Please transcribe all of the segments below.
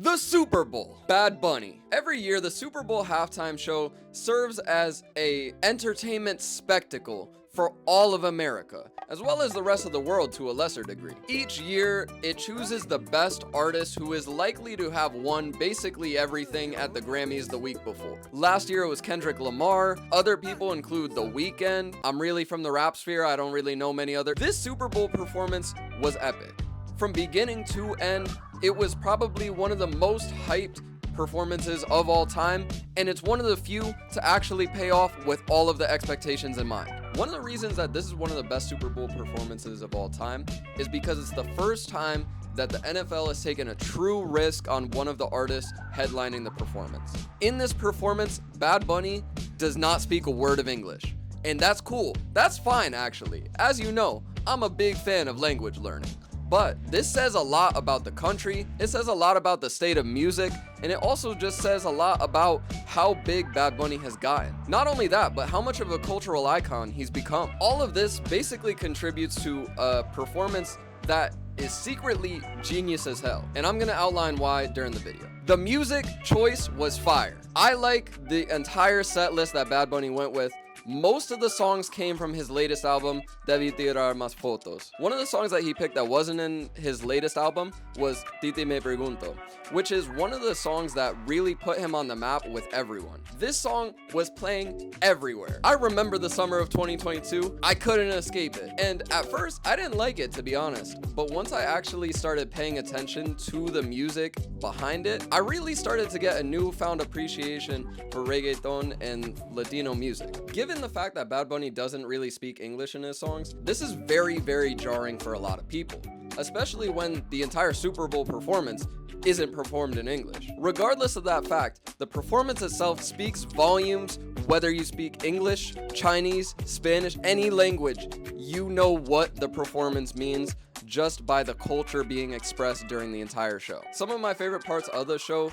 The Super Bowl. Bad Bunny. Every year, the Super Bowl halftime show serves as a entertainment spectacle for all of America, as well as the rest of the world to a lesser degree. Each year, it chooses the best artist who is likely to have won basically everything at the Grammys the week before. Last year, it was Kendrick Lamar. Other people include The Weeknd. I'm really from the rap sphere. I don't really know many other. This Super Bowl performance was epic. From beginning to end, it was probably one of the most hyped performances of all time, and it's one of the few to actually pay off with all of the expectations in mind. One of the reasons that this is one of the best Super Bowl performances of all time is because it's the first time that the NFL has taken a true risk on one of the artists headlining the performance. In this performance, Bad Bunny does not speak a word of English, and that's cool. That's fine, actually. As you know, I'm a big fan of language learning. But this says a lot about the country, it says a lot about the state of music, and it also just says a lot about how big Bad Bunny has gotten. Not only that, but how much of a cultural icon he's become. All of this basically contributes to a performance that is secretly genius as hell, and I'm gonna outline why during the video. The music choice was fire. I like the entire set list that Bad Bunny went with. Most of the songs came from his latest album, Debí tirar más fotos. One of the songs that he picked that wasn't in his latest album was Titi me pregunto, which is one of the songs that really put him on the map with everyone. This song was playing everywhere. I remember the summer of 2022, I couldn't escape it. And at first, I didn't like it, to be honest. But once I actually started paying attention to the music behind it, I really started to get a newfound appreciation for reggaeton and Latino music. Given the fact that Bad Bunny doesn't really speak English in his songs, this is very, very jarring for a lot of people, especially when the entire Super Bowl performance isn't performed in English. Regardless of that fact, the performance itself speaks volumes. Whether you speak English, Chinese, Spanish, any language, you know what the performance means just by the culture being expressed during the entire show. Some of my favorite parts of the show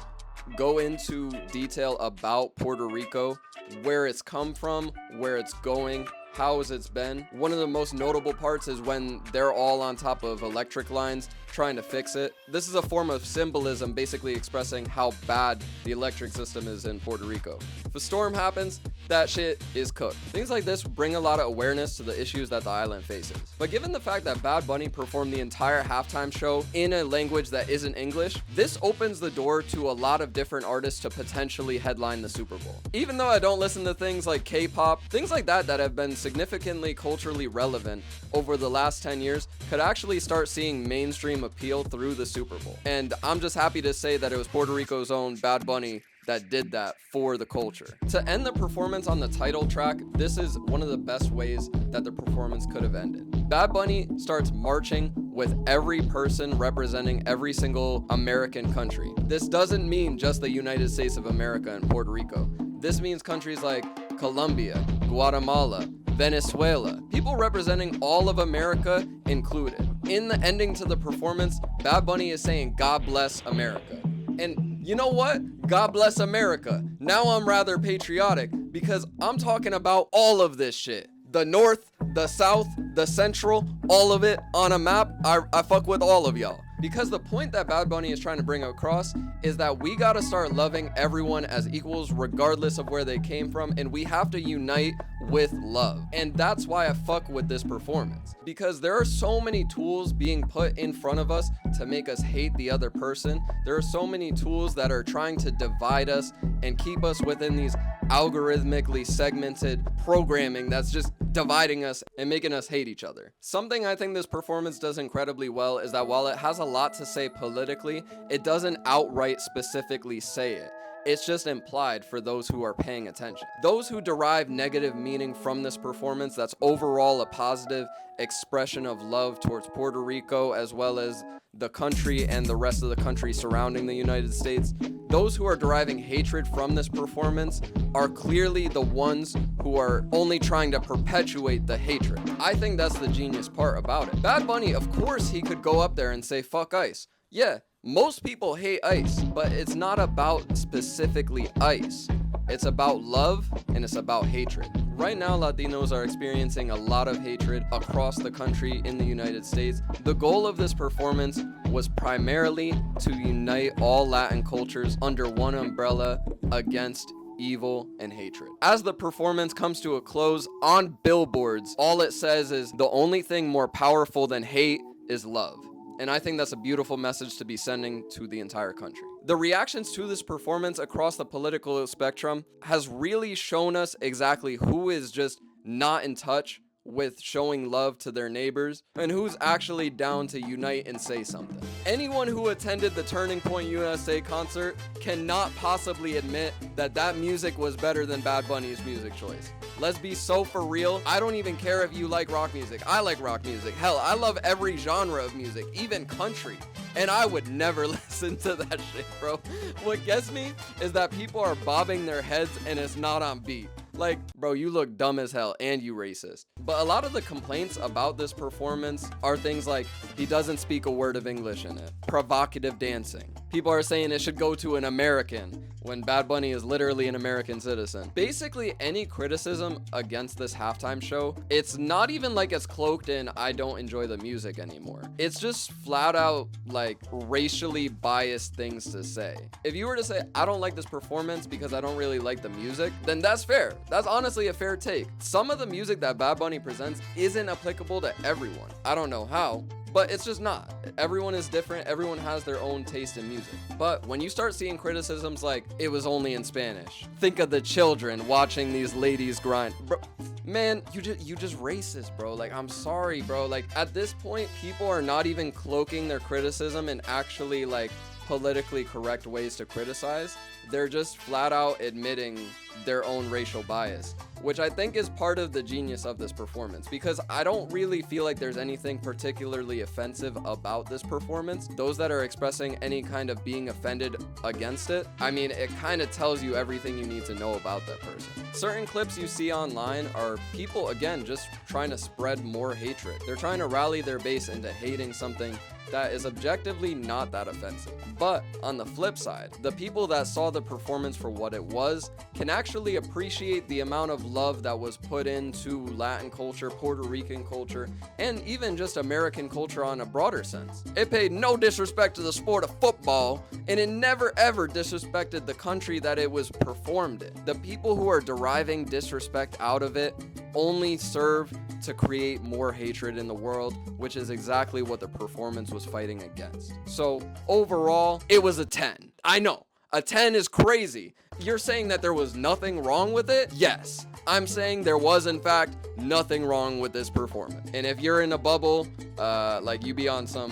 go into detail about Puerto Rico, where it's come from, where it's going, how has it been. One of the most notable parts is when they're all on top of electric lines trying to fix it. This is a form of symbolism, basically expressing how bad the electric system is in Puerto Rico. If a storm happens, that shit is cooked. Things like this bring a lot of awareness to the issues that the island faces. But given the fact that Bad Bunny performed the entire halftime show in a language that isn't English, this opens the door to a lot of different artists to potentially headline the Super Bowl. Even though I don't listen to things like K-pop, things like that have been significantly culturally relevant over the last 10 years could actually start seeing mainstream appeal through the Super Bowl. And I'm just happy to say that it was Puerto Rico's own Bad Bunny that did that for the culture. To end the performance on the title track, this is one of the best ways that the performance could have ended. Bad Bunny starts marching with every person representing every single American country. This doesn't mean just the United States of America and Puerto Rico. This means countries like Colombia, Guatemala, Venezuela, people representing all of America included. In the ending to the performance, Bad Bunny is saying, "God bless America." And you know what? God bless America. Now I'm rather patriotic because I'm talking about all of this shit. The North, the South, the Central, all of it on a map. I fuck with all of y'all. Because the point that Bad Bunny is trying to bring across is that we gotta start loving everyone as equals regardless of where they came from, and we have to unite with love. And that's why I fuck with this performance. Because there are so many tools being put in front of us to make us hate the other person. There are so many tools that are trying to divide us and keep us within these algorithmically segmented programming that's just dividing us and making us hate each other. Something I think this performance does incredibly well is that while it has a lot to say politically, it doesn't outright specifically say it. It's just implied for those who are paying attention. Those who derive negative meaning from this performance that's overall a positive expression of love towards Puerto Rico as well as the country and the rest of the country surrounding the United States, those who are deriving hatred from this performance are clearly the ones who are only trying to perpetuate the hatred. I think that's the genius part about it. Bad Bunny, of course he could go up there and say, "Fuck ICE." Yeah, most people hate ICE, but it's not about specifically ICE. It's about love and it's about hatred. Right now, Latinos are experiencing a lot of hatred across the country in the United States. The goal of this performance was primarily to unite all Latin cultures under one umbrella against evil and hatred. As the performance comes to a close, on billboards, all it says is the only thing more powerful than hate is love. And I think that's a beautiful message to be sending to the entire country. The reactions to this performance across the political spectrum has really shown us exactly who is just not in touch with showing love to their neighbors and who's actually down to unite and say something. Anyone who attended the Turning Point USA concert cannot possibly admit that that music was better than Bad Bunny's music choice. Let's be so for real. I don't even care if you like rock music. I like rock music. Hell, I love every genre of music, even country. And I would never listen to that shit, bro. What gets me is that people are bobbing their heads and it's not on beat. Like, bro, you look dumb as hell and you racist. But a lot of the complaints about this performance are things like, he doesn't speak a word of English in it. Provocative dancing. People are saying it should go to an American when Bad Bunny is literally an American citizen. Basically, any criticism against this halftime show, it's not even like it's cloaked in I don't enjoy the music anymore. It's just flat out like racially biased things to say. If you were to say, I don't like this performance because I don't really like the music, then that's fair. That's honestly a fair take. Some of the music that Bad Bunny presents isn't applicable to everyone. I don't know how, but it's just not. Everyone is different. Everyone has their own taste in music. But when you start seeing criticisms like, it was only in Spanish. Think of the children watching these ladies grind. Bro, man, you just racist, bro. Like, I'm sorry, bro. Like, at this point, people are not even cloaking their criticism in actually, like, politically correct ways to criticize. They're just flat out admitting their own racial bias, which I think is part of the genius of this performance, because I don't really feel like there's anything particularly offensive about this performance. Those that are expressing any kind of being offended against it, I mean, it kind of tells you everything you need to know about that person. Certain clips you see online are people, again, just trying to spread more hatred. They're trying to rally their base into hating something that is objectively not that offensive. But on the flip side, the people that saw the performance for what it was can actually appreciate the amount of love that was put into Latin culture, Puerto Rican culture, and even just American culture on a broader sense. It paid no disrespect to the sport of football, and it never ever disrespected the country that it was performed in. The people who are deriving disrespect out of it only serve to create more hatred in the world, which is exactly what the performance was fighting against. So overall, it was a 10. I know, a 10 is crazy. You're saying that there was nothing wrong with it? Yes, I'm saying there was in fact nothing wrong with this performance. And if you're in a bubble, like you be on some,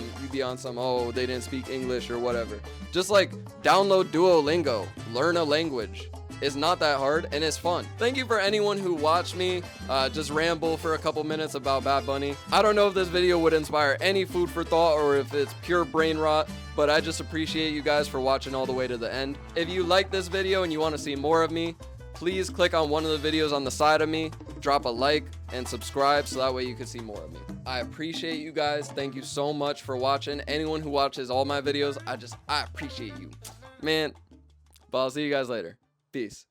oh, they didn't speak English or whatever, just like download Duolingo, learn a language. It's not that hard and it's fun. Thank you for anyone who watched me just ramble for a couple minutes about Bad Bunny. I don't know if this video would inspire any food for thought or if it's pure brain rot, but I just appreciate you guys for watching all the way to the end. If you like this video and you want to see more of me, please click on one of the videos on the side of me, drop a like and subscribe so that way you can see more of me. I appreciate you guys. Thank you so much for watching. Anyone who watches all my videos, I appreciate you, man. But I'll see you guys later. Peace.